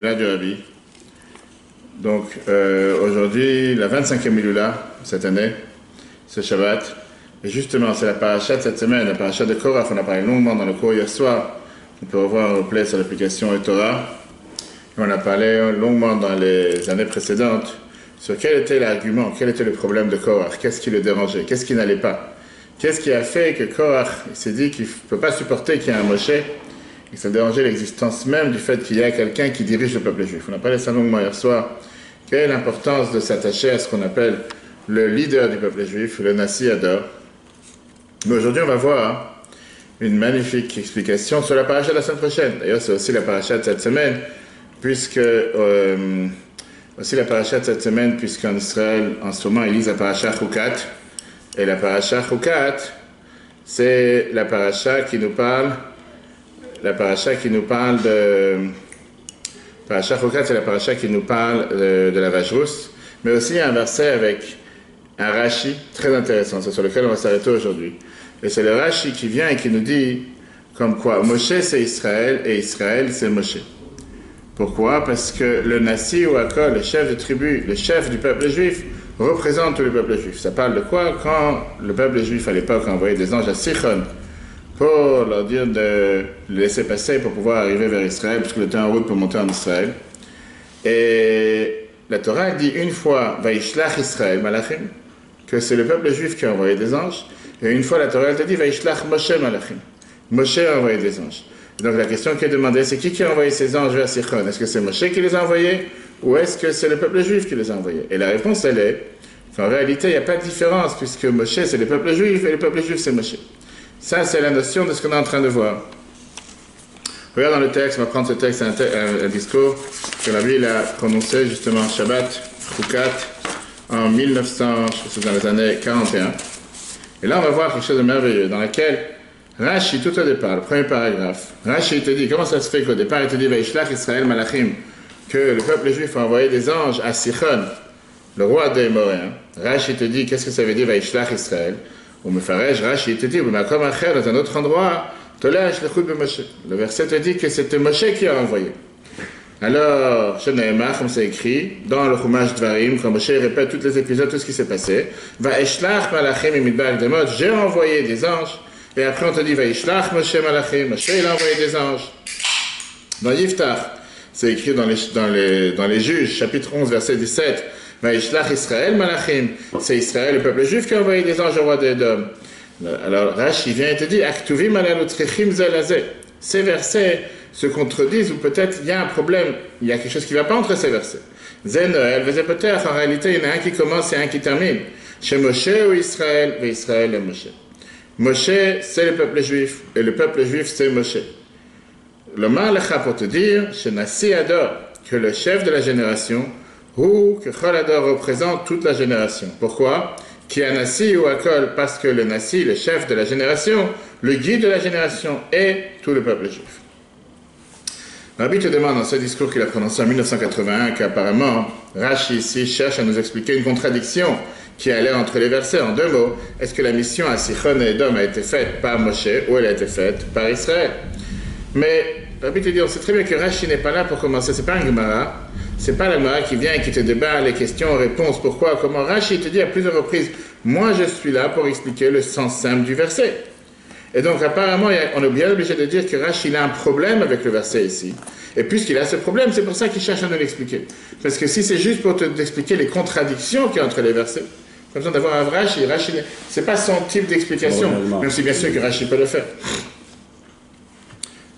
Là du Rabbi. Donc aujourd'hui, la 25e Milula, cette année, ce Shabbat. Et justement, c'est la paracha de cette semaine, la paracha de Korach. On a parlé longuement dans le cours hier soir. On peut revoir en replay sur l'application Torah. Et on a parlé longuement dans les années précédentes sur quel était l'argument, quel était le problème de Korach, qu'est-ce qui le dérangeait, qu'est-ce qui n'allait pas. Qu'est-ce qui a fait que Korach s'est dit qu'il ne peut pas supporter qu'il y ait un Moshe. Et ça dérangeait l'existence même du fait qu'il y a quelqu'un qui dirige le peuple juif. On a parlé ça longuement hier soir. Quelle est l'importance de s'attacher à ce qu'on appelle le leader du peuple juif, le Nasi Ador. Mais aujourd'hui, on va voir une magnifique explication sur la paracha de la semaine prochaine. D'ailleurs, c'est aussi la paracha de cette semaine, puisqu'en Israël, en ce moment, ils lisent la paracha Chukat. Et la paracha Chukat, c'est la paracha qui nous parle. La paracha qui nous parle de... Paracha Chukat, c'est la paracha qui nous parle de la vache rousse, mais aussi il y a un verset avec un Rashi très intéressant, c'est sur lequel on va s'arrêter aujourd'hui. Et c'est le Rashi qui vient et qui nous dit comme quoi Moshe c'est Israël et Israël c'est Moshe. Pourquoi? Parce que le Nasi ou Akol, le chef de tribu, le chef du peuple juif, représente tout le peuple juif. Ça parle de quoi? Quand le peuple juif à l'époque envoyait des anges à Sichon pour leur dire de le laisser passer pour pouvoir arriver vers Israël, parce qu'il était en route pour monter en Israël. Et la Torah dit une fois, Vaishlach Israël Malachim, que c'est le peuple juif qui a envoyé des anges, et une fois la Torah te dit, Vaishlach Moshe Malachim. Moshe a envoyé des anges. Et donc la question qui est demandée, c'est qui a envoyé ces anges vers Sichon? Est-ce que c'est Moshe qui les a envoyés, ou est-ce que c'est le peuple juif qui les a envoyés? Et la réponse, elle est qu'en réalité, il n'y a pas de différence, puisque Moshe, c'est le peuple juif, et le peuple juif, c'est Moshe. Ça, c'est la notion de ce qu'on est en train de voir. Regarde dans le texte, on va prendre ce texte, un discours que la Bible a prononcé justement Shabbat, Chukat, en 1900, je pense que c'est dans les années 41. Et là, on va voir quelque chose de merveilleux, dans lequel Rashi, tout au départ, le premier paragraphe, Rashi te dit, comment ça se fait qu'au départ, il te dit, Vaishlach Israël Malachim, que le peuple juif a envoyé des anges à Sichon, le roi des Amoréens. Rashi te dit, qu'est-ce que ça veut dire, Vaishlach Israël? Ou Mefaresh, Rashi te dit, mais comme un dans un autre endroit, le verset te dit que c'était Moshe qui a envoyé. Alors, Sheneemar, comme c'est écrit, dans le Chumash Dvarim, quand Moshe répète tous les épisodes, tout ce qui s'est passé, Vaishlach Malachim et Midbar Demot, j'ai envoyé des anges, et après on te dit, Vaishlach Moshe Malachim, Moshe il a envoyé des anges. Dans Yiftach, c'est écrit dans les Juges, chapitre 11, verset 17, Vaishlach Israël Malachim, c'est Israël, le peuple juif qui a envoyé des anges au roi d'Édom. Alors Rashi vient et te dit, Aktuvim alanotrichim zelazé. Ces versets se contredisent, ou peut-être il y a un problème, il y a quelque chose qui ne va pas entre ces versets. Zenoël, peut-être en réalité il y en a un qui commence et un qui termine. Chez Moshe ou Israël, et Israël et Moshe. Moshe, c'est le peuple juif, et le peuple juif, c'est Moshe. Le Malcha pour te dire, chez Nasi Ador, que le chef de la génération, ou que Chol Ador représente toute la génération. Pourquoi? Qui a Nasi ou Akol, parce que le Nasi, le chef de la génération, le guide de la génération, est tout le peuple juif. Rabbi te demande dans ce discours qu'il a prononcé en 1981 qu'apparemment Rashi ici cherche à nous expliquer une contradiction qui a l'air entre les versets. En deux mots, est-ce que la mission à Sichon et Édom a été faite par Moshe ou elle a été faite par Israël? Mais Rabbi te dit, on sait très bien que Rashi n'est pas là pour commencer, c'est pas un Gemara. C'est pas la Gemara qui vient et qui te débat les questions-réponses, pourquoi, comment. Rashi te dit à plusieurs reprises, moi je suis là pour expliquer le sens simple du verset. Et donc apparemment, on est bien obligé de dire que Rashi a un problème avec le verset ici. Et puisqu'il a ce problème, c'est pour ça qu'il cherche à nous l'expliquer. Parce que si c'est juste pour t'expliquer les contradictions qu'il y a entre les versets, pas besoin d'avoir un Rashi. Rashi, c'est pas son type d'explication, même si bien sûr que Rashi peut le faire.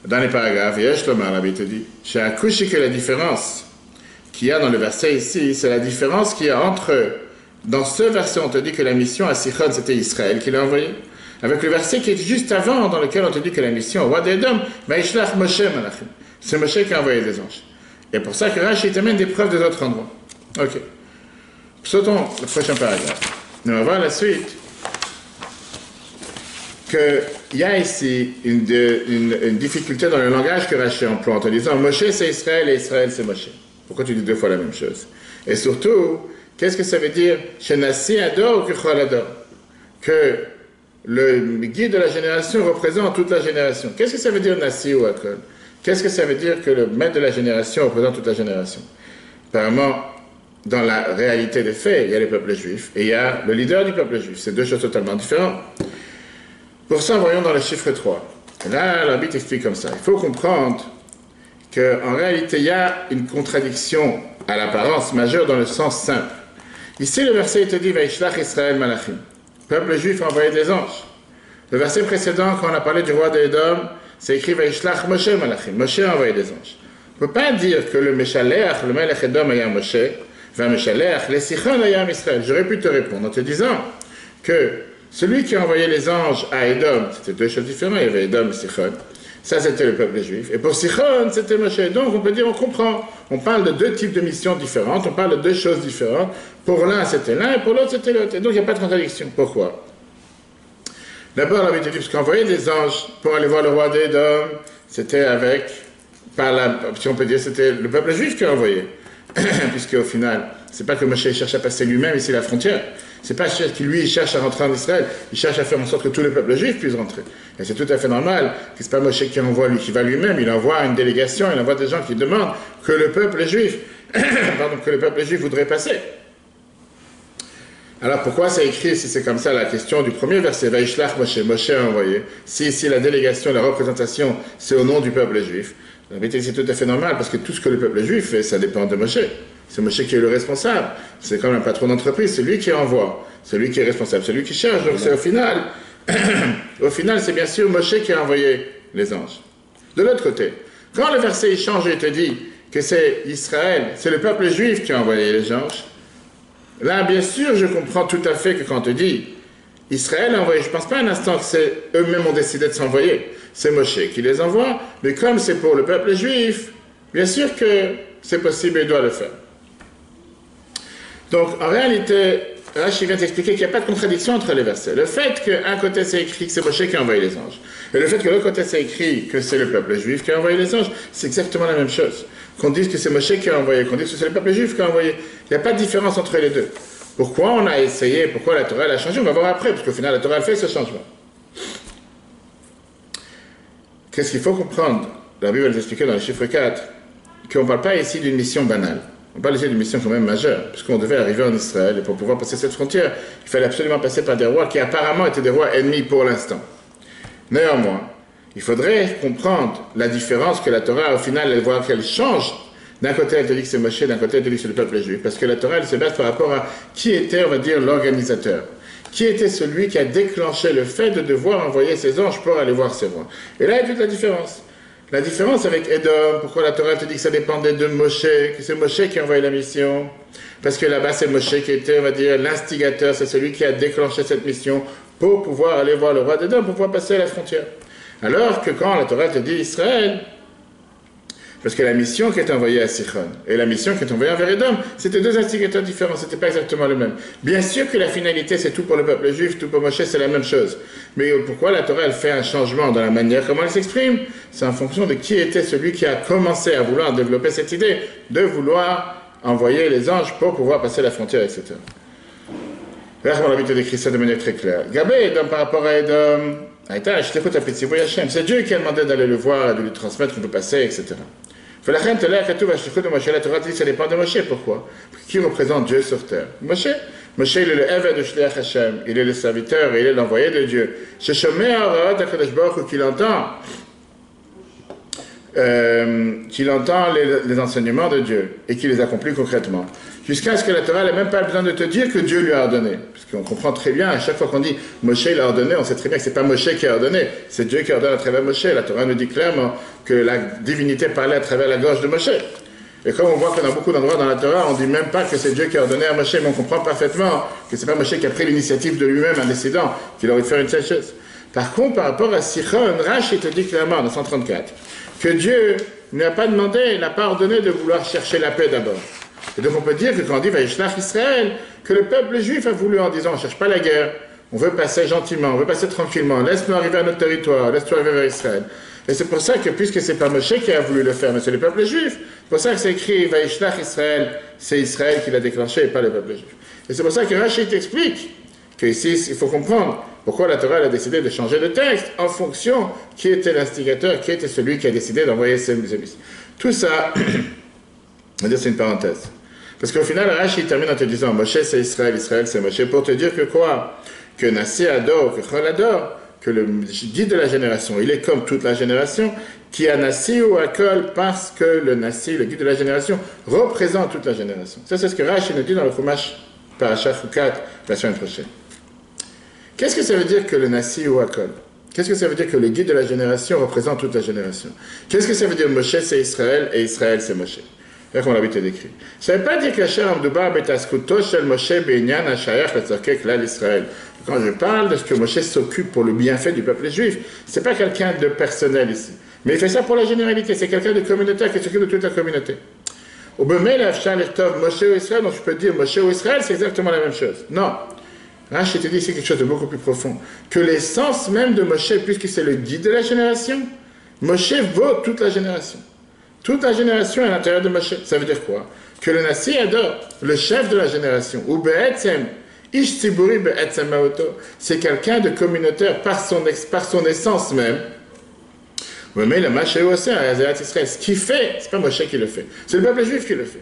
Dans les paragraphes, Yesh Lomar, Rabbi te dit, chez Akushi que la différence qu'il y a dans le verset ici, c'est la différence qu'il y a entre, dans ce verset, on te dit que la mission à Sichon, c'était Israël qui l'a envoyé, avec le verset qui est juste avant, dans lequel on te dit que la mission au roi d'Édom, Vaishlach Moshe Malachim. C'est Moshe qui a envoyé des anges. Et pour ça que Rashi t'amène des preuves des autres endroits. Ok. Sautons le prochain paragraphe. On va voir la suite. Qu'il y a ici une difficulté dans le langage que Rashi emploie en te disant Moshe c'est Israël et Israël c'est Moshe. Pourquoi tu dis deux fois la même chose? Et surtout, qu'est-ce que ça veut dire chez Nasi Ador ou que Chol Ador? Que le guide de la génération représente toute la génération. Qu'est-ce que ça veut dire Nasi ou Akol? Qu'est-ce que ça veut dire que le maître de la génération représente toute la génération? Apparemment, dans la réalité des faits, il y a les peuples juifs et il y a le leader du peuple juif. C'est deux choses totalement différentes. Pour ça, voyons dans le chiffre 3. Là, l'arbitre explique comme ça. Il faut comprendre qu'en réalité, il y a une contradiction à l'apparence majeure dans le sens simple. Ici, le verset te dit « Vaishlach Israël Malachim ». Le peuple juif a envoyé des anges. Le verset précédent, quand on a parlé du roi d'Édom, c'est écrit « Vaishlach Moshe Malachim ». Moshe a envoyé des anges. On ne peut pas dire que le Meshalech, le Melech Édom, ayant Moshe, va Meshalech, les Sichon ayant Israël. J'aurais pu te répondre en te disant que celui qui a envoyé les anges à Édom, c'était deux choses différentes, il y avait Édom et Sichon. Ça, c'était le peuple juif. Et pour Sichon, c'était Moshe. Donc, on peut dire, on comprend. On parle de deux types de missions différentes, on parle de deux choses différentes. Pour l'un, c'était l'un, et pour l'autre, c'était l'autre. Et donc, il n'y a pas de contradiction. Pourquoi? D'abord, la Bible dit, parce qu'envoyer des anges pour aller voir le roi d'Édom, c'était avec, si on peut dire, c'était le peuple juif qui a envoyé. Puisque au final, c'est pas que Moshe cherche à passer lui-même ici la frontière. C'est pas qu'il lui cherche à rentrer en Israël. Il cherche à faire en sorte que tout le peuple juif puisse rentrer. Et c'est tout à fait normal que c'est pas Moshe qui envoie lui, qui va lui-même. Il envoie une délégation, il envoie des gens qui demandent que le peuple juif, que le peuple juif voudrait passer. Alors pourquoi c'est écrit, si c'est comme ça, la question du premier verset, Vaishlach Moshe, Moshe a envoyé. Si la délégation, la représentation, c'est au nom du peuple juif. En vérité, c'est tout à fait normal, parce que tout ce que le peuple juif fait, ça dépend de Moshe. C'est Moshe qui est le responsable. C'est comme un patron d'entreprise, c'est lui qui envoie. C'est lui qui est responsable, c'est lui qui cherche. Donc c'est au final, c'est bien sûr Moshe qui a envoyé les anges. De l'autre côté, quand le verset change et te dit que c'est Israël, c'est le peuple juif qui a envoyé les anges, là, bien sûr, je comprends tout à fait que quand on te dit Israël a envoyé, je ne pense pas un instant que c'est eux-mêmes ont décidé de s'envoyer. C'est Moshe qui les envoie, mais comme c'est pour le peuple juif, bien sûr que c'est possible et il doit le faire. Donc, en réalité, Rashi vient t'expliquer qu'il n'y a pas de contradiction entre les versets. Le fait qu'un côté c'est écrit que c'est Moshe qui a envoyé les anges, et le fait que l'autre côté c'est écrit que c'est le peuple juif qui a envoyé les anges, c'est exactement la même chose. Qu'on dise que c'est Moshe qui a envoyé, qu'on dise que c'est le peuple juif qui a envoyé, il n'y a pas de différence entre les deux. Pourquoi on a essayé, pourquoi la Torah a changé, on va voir après, parce qu'au final la Torah a fait ce changement. Qu'est-ce qu'il faut comprendre? La Bible va nous expliquer dans le chiffre 4 qu'on ne parle pas ici d'une mission banale. On parle ici d'une mission quand même majeure, puisqu'on devait arriver en Israël, et pour pouvoir passer cette frontière, il fallait absolument passer par des rois qui apparemment étaient des rois ennemis pour l'instant. Néanmoins, il faudrait comprendre la différence que la Torah, au final, elle voit qu'elle change. D'un côté, elle te dit que c'est Moshe, d'un côté, elle te dit que c'est le peuple juif, parce que la Torah, elle se base par rapport à qui était, on va dire, l'organisateur. Qui était celui qui a déclenché le fait de devoir envoyer ses anges pour aller voir ses rois. Et là, il y a toute la différence. La différence avec Édom, pourquoi la Torah te dit que ça dépendait de Moshe, que c'est Moshe qui a envoyé la mission? Parce que là-bas, c'est Moshe qui était, on va dire, l'instigateur, c'est celui qui a déclenché cette mission pour pouvoir aller voir le roi d'Édom, pour pouvoir passer la frontière. Alors que quand la Torah te dit Israël, parce que la mission qui est envoyée à Sichon et la mission qui est envoyée vers Édom, c'était deux instigateurs différents, c'était pas exactement le même. Bien sûr que la finalité, c'est tout pour le peuple juif, tout pour Moshe, c'est la même chose. Mais pourquoi la Torah, elle fait un changement dans la manière comment elle s'exprime? C'est en fonction de qui était celui qui a commencé à vouloir développer cette idée, de vouloir envoyer les anges pour pouvoir passer la frontière, etc. Là, on a l'habitude d'écrire ça de manière très claire. Gabé, Édom, par rapport à Édom, c'est Dieu qui a demandé d'aller le voir et de lui transmettre qu'on peut passer, etc. La Torah dit que ça dépend de Moshe. Pourquoi? Qui représente Dieu sur terre? Moshe. Moshe, il est le Eved de Shliach Hashem. Il est le serviteur, il est l'envoyé de Dieu. Qu'il entend les enseignements de Dieu et qu'il les accomplit concrètement. Jusqu'à ce que la Torah n'ait même pas besoin de te dire que Dieu lui a ordonné. Parce qu'on comprend très bien, à chaque fois qu'on dit Moshe l'a ordonné, on sait très bien que ce n'est pas Moshe qui a ordonné, c'est Dieu qui ordonne à travers Moshe. La Torah nous dit clairement que la divinité parlait à travers la gorge de Moshe. Et comme on voit que dans beaucoup d'endroits dans la Torah, on ne dit même pas que c'est Dieu qui a ordonné à Moshe, mais on comprend parfaitement que ce n'est pas Moshe qui a pris l'initiative de lui-même en décidant qu'il aurait dû faire une telle chose. Par contre, par rapport à Sichon, Rashi te dit clairement dans 134 que Dieu n'a pas demandé, il n'a pas ordonné de vouloir chercher la paix d'abord. Et donc on peut dire que quand on dit Vaishlach Israël, que le peuple juif a voulu en disant on ne cherche pas la guerre, on veut passer gentiment, on veut passer tranquillement, laisse-nous arriver à notre territoire, laisse-nous arriver vers Israël. Et c'est pour ça que puisque c'est pas Moshe qui a voulu le faire, mais c'est le peuple juif, c'est pour ça que c'est écrit Vaishlach Israël, c'est Israël qui l'a déclenché et pas le peuple juif. Et c'est pour ça que Rashi t'explique qu'ici il faut comprendre Pourquoi la Torah elle a décidé de changer de texte en fonction qui était l'instigateur, qui était celui qui a décidé d'envoyer ces mises. Tout ça, on va dire c'est une parenthèse. Parce qu'au final, Rashi termine en te disant Moshe c'est Israël, Israël c'est Moshe, pour te dire que quoi? Que Nassi adore, que Chol adore, que le guide de la génération, il est comme toute la génération, qui a Nassi ou Akol, parce que le Nassi, le guide de la génération, représente toute la génération. Ça, c'est ce que Rashi nous dit dans le Chumash Parashat Chukat, la semaine prochaine. Qu'est-ce que ça veut dire que le Nassi ou Akol? Qu'est-ce que ça veut dire que le guide de la génération représente toute la génération? Qu'est-ce que ça veut dire Moshe c'est Israël et Israël c'est Moshe? C'est comme on l'habitude d'écrire. Ça ne veut pas dire que Cher Amdouba Betaskuto Shel Moshe Beinyan Hashayach Letzorkek Lal Israël. Quand je parle de ce que Moshe s'occupe pour le bienfait du peuple juif, ce n'est pas quelqu'un de personnel ici. Mais il fait ça pour la généralité. C'est quelqu'un de communautaire qui s'occupe de toute la communauté. Au Bemel Afshal Echtov Moshe ou Israël, donc je peux dire Moshe ou Israël, c'est exactement la même chose. Non. Rashi te dit ici quelque chose de beaucoup plus profond. Que l'essence même de Moshe, puisque c'est le guide de la génération, Moshe vaut toute la génération. Toute la génération est à l'intérieur de Moshe. Ça veut dire quoi? Que le Nassi adore, le chef de la génération, ou Be'etzem, Ish Tziburi Be'etzem Maoto, c'est quelqu'un de communautaire par son essence même. Mais le Moshe aussi, Israël, ce qu'il fait, c'est pas Moshe qui le fait, c'est le peuple juif qui le fait.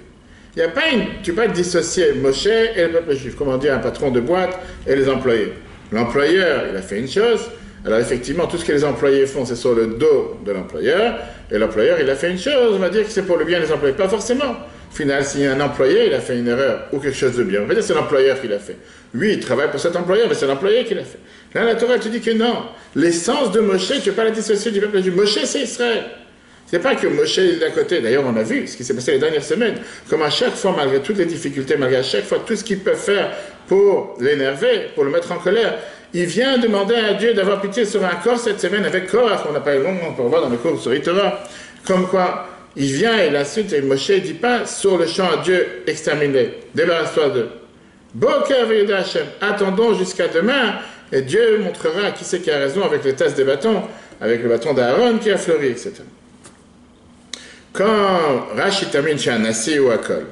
Il y a pas tu peux pas dissocier Moshe et le peuple juif, comme on dit un patron de boîte et les employés. L'employeur, il a fait une chose. Alors effectivement, tout ce que les employés font, c'est sur le dos de l'employeur, et l'employeur, il a fait une chose, on va dire que c'est pour le bien des employés. Pas forcément. Au final, s'il y a un employé, il a fait une erreur, ou quelque chose de bien, on va dire que c'est l'employeur qui l'a fait. Oui, il travaille pour cet employeur, mais c'est l'employé qui l'a fait. Là, la Torah te dit que non. L'essence de Moshe, tu ne peux pas la dissocier du peuple juif. Moshe, c'est Israël. C'est pas que Moshe est d'à côté. D'ailleurs, on a vu ce qui s'est passé les dernières semaines, comme à chaque fois, malgré toutes les difficultés, malgré à chaque fois tout ce qu'ils peuvent faire pour l'énerver, pour le mettre en colère, il vient demander à Dieu d'avoir pitié sur un corps cette semaine avec Korach, on n'a pas eu longtemps pour voir dans le cours sur Torah, comme quoi il vient et l'insulte et Moshe ne dit pas sur le champ à Dieu exterminé, débarrasse-toi d'eux. Boker v'yeda Hashem, attendons jusqu'à demain et Dieu montrera à qui c'est qui a raison avec les tasses des bâtons, avec le bâton d'Aaron qui a fleuri, etc. Quand Rashi termine chez un Nassi ou Akol,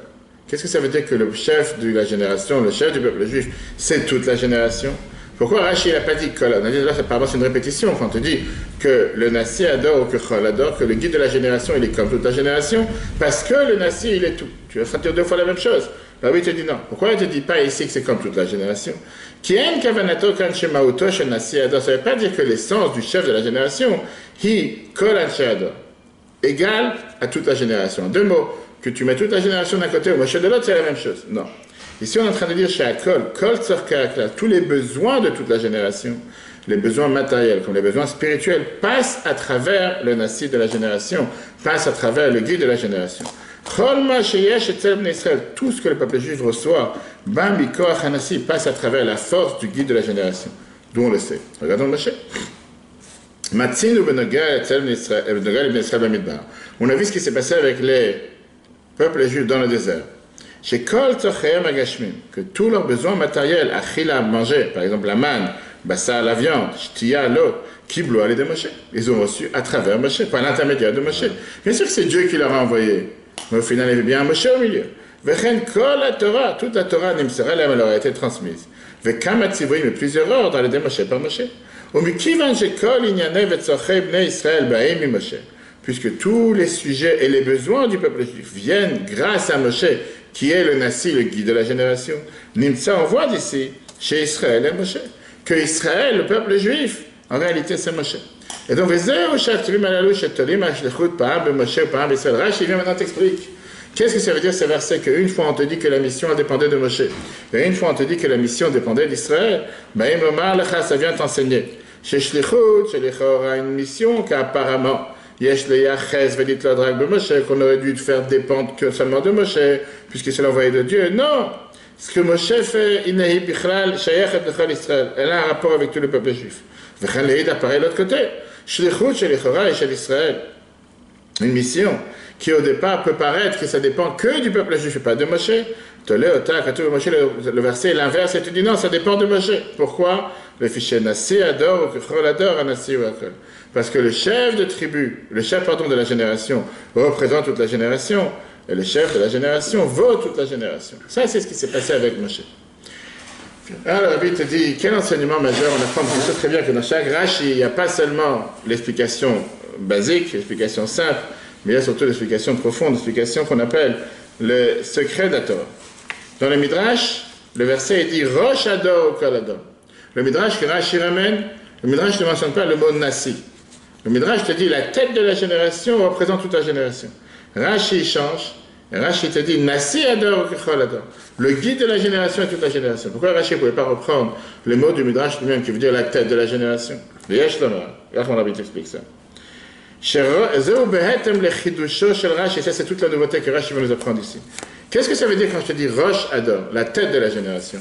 qu'est-ce que ça veut dire que le chef de la génération, le chef du peuple juif, c'est toute la génération? Pourquoi Rashi n'a pas dit Kol? On a dit là, apparemment c'est une répétition quand on te dit que le Nassi adore ou que Chol adore, que le guide de la génération il est comme toute la génération, parce que le Nassi il est tout. Tu vas dire deux fois la même chose. Là oui, il te dit non. Pourquoi il ne te dit pas ici que c'est comme toute la génération? Kien kavanato kan shemauto shel Nassi adore. Ça ne veut pas dire que l'essence du chef de la génération, hi Kol anshe adore, égale à toute la génération. En deux mots, que tu mets toute la génération d'un côté ou Moshe de l'autre, c'est la même chose. Non. Ici, on est en train de dire chez Akol, Kol Tzorka, tous les besoins de toute la génération, les besoins matériels comme les besoins spirituels, passent à travers le Nassi de la génération, passent à travers le guide de la génération. Cholma sheyesh etzel bnei Israël, tout ce que le peuple juif reçoit, bam bikoach hanassi, passe à travers la force du guide de la génération. D'où on le sait. Regardons le Moshe. Matzinu benoga etzel bnei Israël bamidbar. On a vu ce qui s'est passé avec les peuples juifs dans le désert. Chez Kol Tzorcheim Agashmim, que tous leurs besoins matériels, achila, manger, par exemple la manne, bassa, la viande, shtia, l'eau, kiblo, allez de Moshe. Ils ont reçu à travers Moshe, par l'intermédiaire de Moshe. Bien sûr que c'est Dieu qui leur a envoyé, mais au final il y avait bien un Moshe au milieu. Vechen Kol la Torah, toute la Torah nimsera, elle leur a été transmise. Vekam atzivoim, mais plusieurs ordres, allez de Moshe par Moshe. Umikivan shekol inyane vetzorchei bnei Israël baim mi Moshe. Puisque tous les sujets et les besoins du peuple juif viennent grâce à Moshe, qui est le Nassi, le guide de la génération. Nimtsa, on voit d'ici, chez Israël et Moshe, que Israël, le peuple juif, en réalité c'est Moshe. Et donc, Rashi vient maintenant t'explique. Qu'est-ce que ça veut dire ce verset? Qu'une fois on te dit que la mission dépendait de Moshe, et une fois on te dit que la mission dépendait d'Israël, ça vient t'enseigner. Chez Shlichut, chez l'Echora, une mission qu'apparemment, qu'on aurait dû faire dépendre que seulement de Moshe, puisque c'est l'envoyé de Dieu. Non! Ce que Moshe fait, elle a un rapport avec tout le peuple juif. Apparaît de l'autre côté. Une mission qui au départ peut paraître que ça dépend que du peuple juif et pas de Moshe. Le verset est l'inverse et tu dis non, ça dépend de Moshe. Pourquoi? Le fichier Nassi adore ou que Chol adore, Nassi ou Akol. Parce que le chef de tribu, le chef de la génération, représente toute la génération, et le chef de la génération vaut toute la génération. Ça, c'est ce qui s'est passé avec Moshe. Alors, le Rabbi te dit, quel enseignement majeur on apprend? Tu sais très bien que dans chaque Rashi, il n'y a pas seulement l'explication basique, l'explication simple, mais il y a surtout l'explication profonde, l'explication qu'on appelle le secret de la Torah. Dans le Midrash, le verset dit Rosh Ador ou Kol Ador. Le Midrash que Rashi ramène, le Midrash ne mentionne pas le mot Nassi. Le Midrash te dit la tête de la génération représente toute la génération. Rashi change, et Rashi te dit Nassi Ador ou Kol Ador. Le guide de la génération est toute la génération. Pourquoi Rashi ne pouvait pas reprendre le mot du Midrash lui-même qui veut dire la tête de la génération? Le Yesh Lomar. Regarde mon Rabbi t'explique ça. Et ça, c'est toute la nouveauté que Rashi va nous apprendre ici. Qu'est-ce que ça veut dire quand je te dis Rosh Ador, la tête de la génération?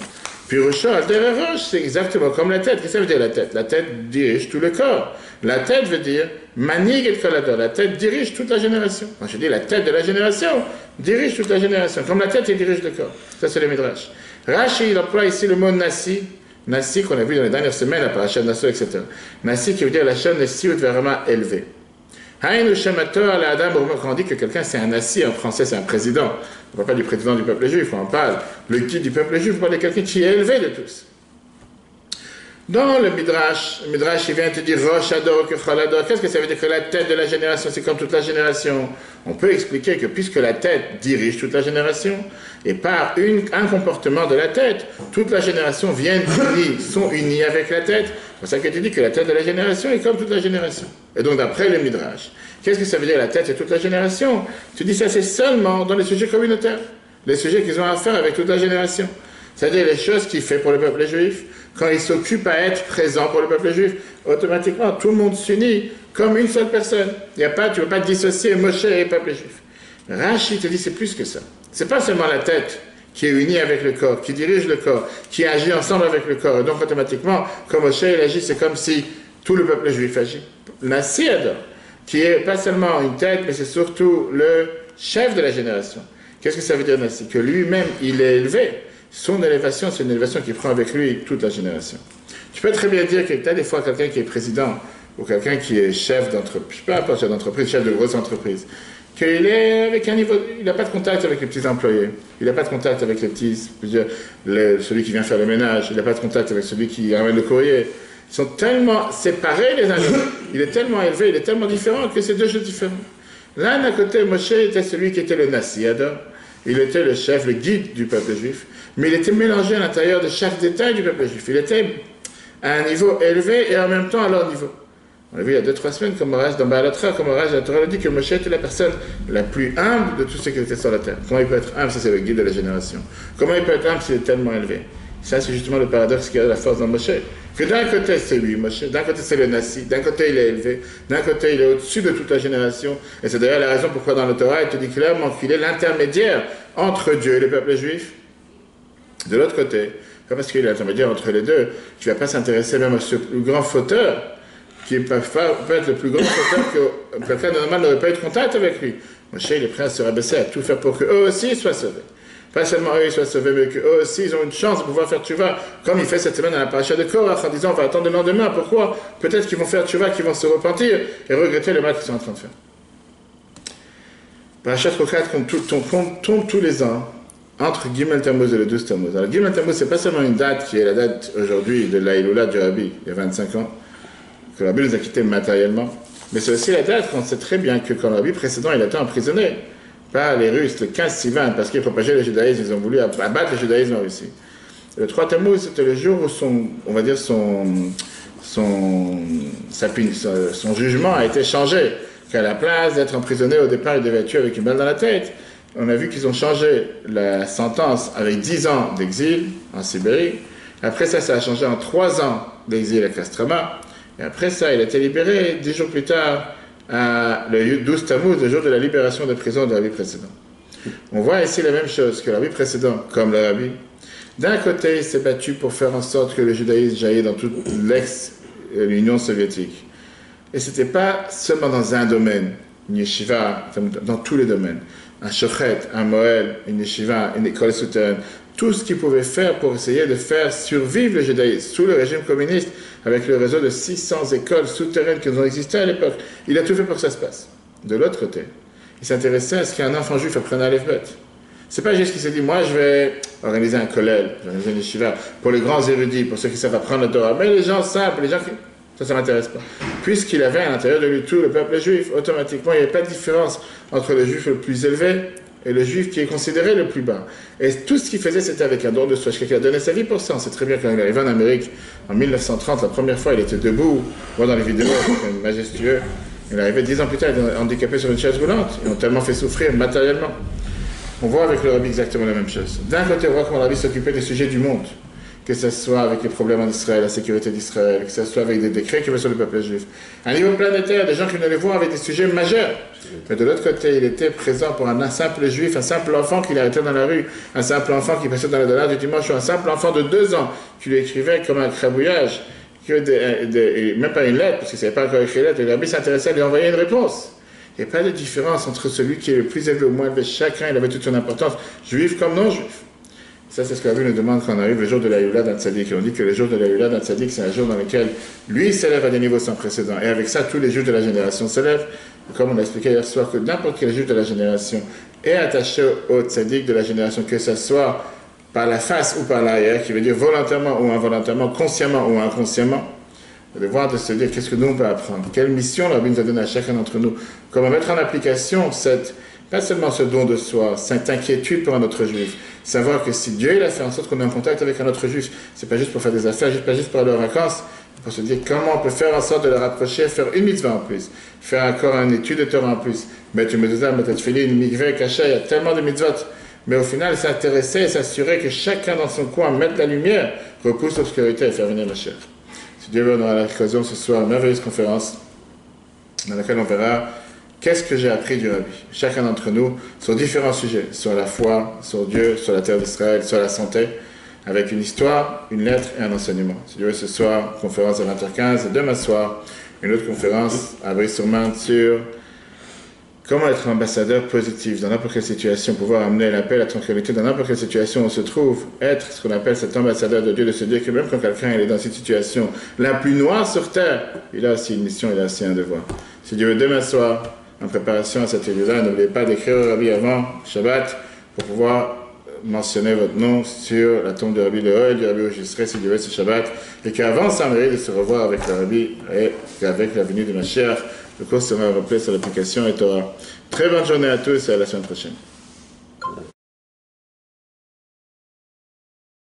Puis Rosh Ador, c'est exactement comme la tête. Qu'est-ce que ça veut dire la tête? La tête dirige tout le corps. La tête veut dire Manig et Kol Ador. La tête dirige toute la génération. Quand je dis la tête de la génération, dirige toute la génération. Comme la tête, elle dirige le corps. Ça, c'est le Midrash. Rashi, il emploie ici le mot Nassi. Nassi qu'on a vu dans les dernières semaines, la paracha de Nassau, etc. Nassi qui veut dire la chaîne Nassi ou vraiment élevée. Haïn ou Shemator à Adam, quand on dit que quelqu'un c'est un Nassi, en français c'est un président. On ne parle pas du président du peuple juif, on parle le guide du peuple juif, on parle de quelqu'un qui est élevé de tous. Dans le Midrash il vient te dire Rosh Ador, Kol Ador. Qu'est-ce que ça veut dire que la tête de la génération, c'est comme toute la génération? On peut expliquer que puisque la tête dirige toute la génération, et par un comportement de la tête, toute la génération sont unies avec la tête. C'est pour ça que tu dis que la tête de la génération est comme toute la génération. Et donc d'après le Midrash, qu'est-ce que ça veut dire la tête et toute la génération? Tu dis ça c'est seulement dans les sujets communautaires, les sujets qu'ils ont à faire avec toute la génération. C'est-à-dire les choses qu'il fait pour le peuple juif, quand il s'occupe à être présent pour le peuple juif, automatiquement tout le monde s'unit comme une seule personne. Tu ne peux pas dissocier Moshe et le peuple juif. Rashi te dit c'est plus que ça. C'est pas seulement la tête qui est unie avec le corps, qui dirige le corps, qui agit ensemble avec le corps. Et donc automatiquement, comme Moshe il agit, c'est comme si tout le peuple juif agit. Nassi Ador, qui est pas seulement une tête, mais c'est surtout le chef de la génération. Qu'est-ce que ça veut dire Nassi? Que lui-même, il est élevé. Son élévation, c'est une élévation qui prend avec lui toute la génération. Tu peux très bien dire que tu as des fois quelqu'un qui est président, ou quelqu'un qui est chef d'entreprise, peu importe, chef d'entreprise, chef de grosse entreprise, qu'il est avec un niveau, il n'a pas de contact avec les petits employés, il n'a pas de contact avec les petits, celui qui vient faire le ménage, il n'a pas de contact avec celui qui ramène le courrier. Ils sont tellement séparés les uns des autres, il est tellement élevé, il est tellement différent que c'est deux choses différentes. L'un d'un côté, Moshe était celui qui était le Nassi Ador, il était le chef, le guide du peuple juif, mais il était mélangé à l'intérieur de chaque détail du peuple juif. Il était à un niveau élevé et en même temps à leur niveau. On a vu il y a 2-3 semaines, comme on reste dans Baalatra, comme on reste, la Torah dit que Moshe était la personne la plus humble de tous ceux qui étaient sur la terre. Comment il peut être humble? Ça, c'est le guide de la génération. Comment il peut être humble s'il est tellement élevé? Ça, c'est justement le paradoxe qui a la force dans Moshe. Que d'un côté, c'est lui, Moshe, d'un côté, c'est le Nassi, d'un côté, il est élevé, d'un côté, il est au-dessus de toute la génération. Et c'est d'ailleurs la raison pourquoi dans le Torah, il te dit clairement qu'il est l'intermédiaire entre Dieu et le peuple juif. De l'autre côté, parce qu'il est l'intermédiaire entre les deux, tu ne vas pas s'intéresser même à ce plus grand fauteur, qui peut être le plus grand fauteur que quelqu'un de normal n'aurait pas eu de contact avec lui. Moshe, il est prêt à se rabaisser, à tout faire pour qu'eux aussi soient sauvés. Pas seulement eux ils soient sauvés, mais qu'eux aussi ils ont une chance de pouvoir faire tchouva, comme il fait cette semaine dans la paracha de Korach, en disant on va attendre le lendemain. Pourquoi? Peut-être qu'ils vont faire tchouva, qu'ils vont se repentir et regretter le mal qu'ils sont en train de faire. Parachat Chokat tombe tous les ans entre Gimel Tammuz et le 12 Tammuz. Alors Gimel Tammuz, c'est pas seulement une date qui est la date aujourd'hui de l'Aïloula du Rabbi, il y a 25 ans, que le Rabbi nous a quittés matériellement, mais c'est aussi la date qu'on sait très bien que quand le Rabbi précédent il a été emprisonné par les Russes le 15 Sivan, parce qu'ils propageaient le judaïsme, ils ont voulu abattre le judaïsme en Russie. Le 3 Tammuz, c'était le jour où son jugement a été changé, qu'à la place d'être emprisonné au départ, il devait être tué avec une balle dans la tête. On a vu qu'ils ont changé la sentence avec 10 ans d'exil en Sibérie. Après ça, ça a changé en 3 ans d'exil à Kostroma. Et après ça, il a été libéré 10 jours plus tard, le 12 Tammuz, le jour de la libération de prison de Rabbi précédent. On voit ici la même chose que le Rabbi précédent, comme le Rabbi. D'un côté, il s'est battu pour faire en sorte que le judaïsme jaillisse dans toute l'ex-Union soviétique. Et ce n'était pas seulement dans un domaine, une yeshiva, dans tous les domaines. Un shochet, un moël, une yeshiva, une école souterraine. Tout ce qu'il pouvait faire pour essayer de faire survivre le judaïsme sous le régime communiste, avec le réseau de 600 écoles souterraines qui ont existé à l'époque. Il a tout fait pour que ça se passe. De l'autre côté, il s'intéressait à ce qu'un enfant juif apprenne à l'Alphabet. C'est pas juste qu'il s'est dit, moi je vais organiser un kollel, je vais organiser une yeshiva pour les grands érudits, pour ceux qui savent apprendre la Torah, mais les gens simples, les gens qui... Ça m'intéresse pas. Puisqu'il avait à l'intérieur de lui tout le peuple juif, automatiquement, il n'y avait pas de différence entre le juif le plus élevé et le juif qui est considéré le plus bas. Et tout ce qu'il faisait, c'était avec un don de soi. Quelqu'un a donné sa vie pour ça. On sait très bien quand il est arrivé en Amérique, en 1930, la première fois, il était debout. On voit dans les vidéos, c'était majestueux. Il est arrivé 10 ans plus tard, il était handicapé sur une chaise roulante. Ils ont tellement fait souffrir matériellement. On voit avec le rabbi exactement la même chose. D'un côté, on voit comment le rabbi s'occupait des sujets du monde. Que ce soit avec les problèmes en Israël, la sécurité d'Israël, que ce soit avec des décrets qui veulent sur le peuple juif. À niveau planétaire, des gens qui venaient les voir avec des sujets majeurs. Mais de l'autre côté, il était présent pour un simple juif, un simple enfant qu'il arrêtait dans la rue, un simple enfant qui passait dans le dollar du dimanche, ou un simple enfant de 2 ans qui lui écrivait comme un crabouillage, même pas une lettre, parce qu'il ne savait pas encore écrire une lettre, et le rabbi s'intéressait à lui envoyer une réponse. Il n'y a pas de différence entre celui qui est le plus élevé ou le moins élevé. Chacun, il avait toute son importance, juif comme non juif. Ça, c'est ce que la Bible nous demande quand on arrive le jour de la Yula d'un tzaddik. Et on dit que le jour de la Yula d'un tzaddik, c'est un jour dans lequel lui s'élève à des niveaux sans précédent. Et avec ça, tous les juifs de la génération s'élèvent. Comme on a expliqué hier soir, que n'importe quel juif de la génération est attaché au tzaddik de la génération, que ce soit par la face ou par l'arrière, qui veut dire volontairement ou involontairement, consciemment ou inconsciemment. Le devoir de se dire qu'est-ce que nous on peut apprendre. Quelle mission la Bible nous a donnée à chacun d'entre nous. Comment mettre en application pas seulement ce don de soi, cette inquiétude pour un autre juif. Savoir que si Dieu il a fait en sorte qu'on est en contact avec un autre juif, c'est pas juste pour faire des affaires, pas juste pour aller en vacances, pour se dire comment on peut faire en sorte de le rapprocher, faire une mitzvah en plus, faire encore une étude de Torah en plus, mettre une mezuzah, mettre une tefillin, une mikveh, kasha, il y a tellement de mitzvot. Mais au final, s'intéresser et s'assurer que chacun dans son coin mette la lumière, repousse l'obscurité et faire venir ma chair. Si Dieu veut, on aura l'occasion ce soir, une merveilleuse conférence dans laquelle on verra qu'est-ce que j'ai appris du Rabbi, chacun d'entre nous, sur différents sujets, sur la foi, sur Dieu, sur la terre d'Israël, sur la santé, avec une histoire, une lettre et un enseignement. Si Dieu veut, ce soir, conférence à 20h15, et demain soir, une autre conférence à Brie-sur-Marne sur comment être ambassadeur positif dans n'importe quelle situation, pouvoir amener la paix, la tranquillité dans n'importe quelle situation où on se trouve, être ce qu'on appelle cet ambassadeur de Dieu, de se dire que même quand quelqu'un est dans cette situation la plus noire sur terre, il a aussi une mission, il a aussi un devoir. Si Dieu veut, demain soir, en préparation à cette étude-là, n'oubliez pas d'écrire au Rabbi avant Shabbat pour pouvoir mentionner votre nom sur la tombe du Rabbi Léo et du Rabbi Ogisré si Dieu veut ce Shabbat, et qu'avant ça mérite de se revoir avec le Rabbi et avec la venue de Mashiach. Le cours sera repris sur l'application et Torah. Très bonne journée à tous et à la semaine prochaine.